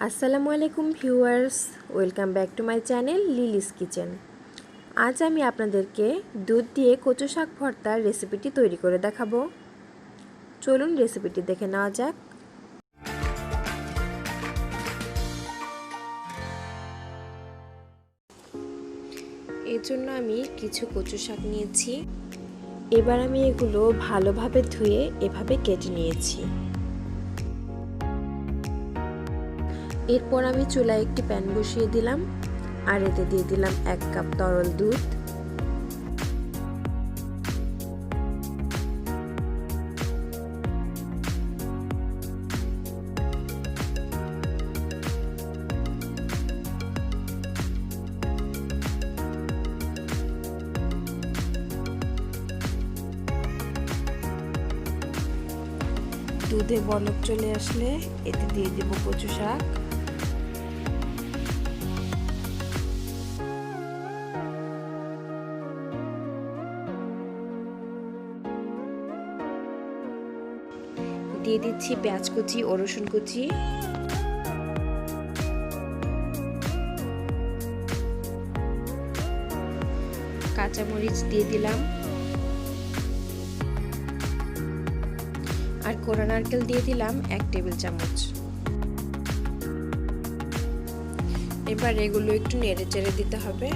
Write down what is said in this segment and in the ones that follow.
আসসালামু আলাইকুম viewers, welcome back to my channel Lily's kitchen. আজ আমি আপনাদেরকে দুধ দিয়ে কচু শাক ভর্তার রেসিপিটি তৈরি করে দেখাবো। চলুন রেসিপিটি দেখে নেওয়া যাক। এর জন্য আমি কিছু কচু শাক নিয়েছি। এবার আমি এগুলো ভালোভাবে ধুয়ে এভাবে কেটে নিয়েছি। এরপর আমি চুলায় একটি প্যান বসিয়ে দিলাম আর এতে দিয়ে দিলাম 1 কাপ তরল দুধ। দুধে বলক চলে আসলে এতে দিয়ে দেব কচু শাক। দিয়ে দিচ্ছি পেঁয়াজ কুচি ও রসুন কুচি, কাঁচামরিচ দিয়ে দিলাম আর কোরা নারকেল দিয়ে দিলাম 1 টেবিল চামচ। এবার এগুলো একটু নেড়ে চেড়ে দিতে হবে।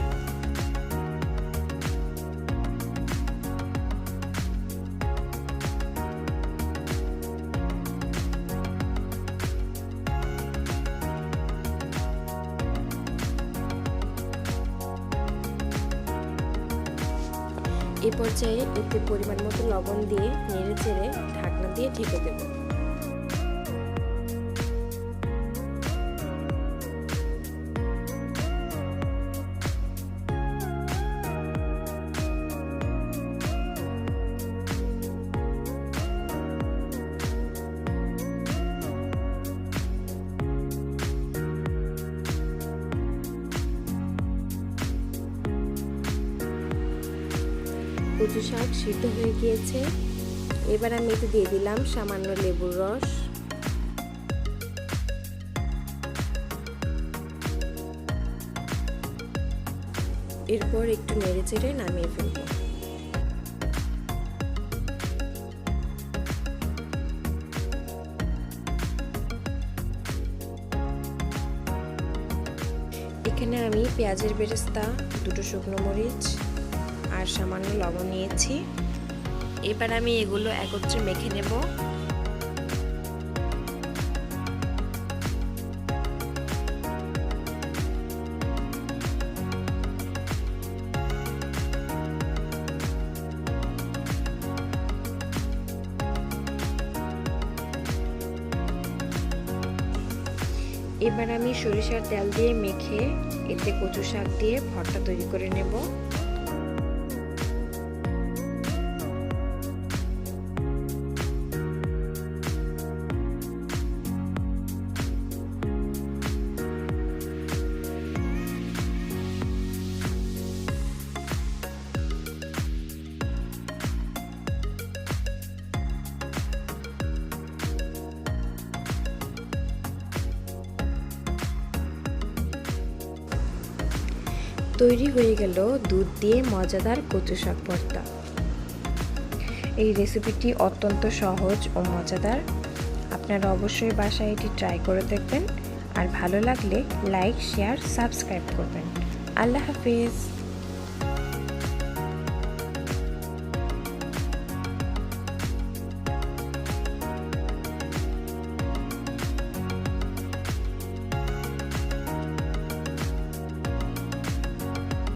এই পর্যায়ে এতে পরিমাণ মতো লবণ দিয়ে নেড়ে চেড়ে ঢাকনা দিয়ে ঢেকে দেব। কচু শাক সিদ্ধ হয়ে গিয়েছে। এবার আমি এতে দিয়ে দিলাম সামান্য লেবুর রস, এরপর একটু নেড়ে চেড়ে নামিয়ে ফেলব। এখানে আমি পেঁয়াজের বেরেস্তা, 2টো শুকনো মরিচ আর সামান্য লবণ নিয়েছি। এবার আমি এগুলো একত্রে মেখে নেব। এবার আমি সরিষার তেল দিয়ে মেখে এতে কচু শাক দিয়ে ভর্তা তৈরি করে নেব। তৈরি হয়ে গেল দুধ দিয়ে মজাদার কচু শাক ভর্তা। এই রেসিপিটি অত্যন্ত সহজ ও মজাদার। আপনারা অবশ্যই বাসায় এটি ট্রাই করে দেখবেন আর ভালো লাগলে লাইক, শেয়ার, সাবস্ক্রাইব করবেন। আল্লাহ হাফেজ।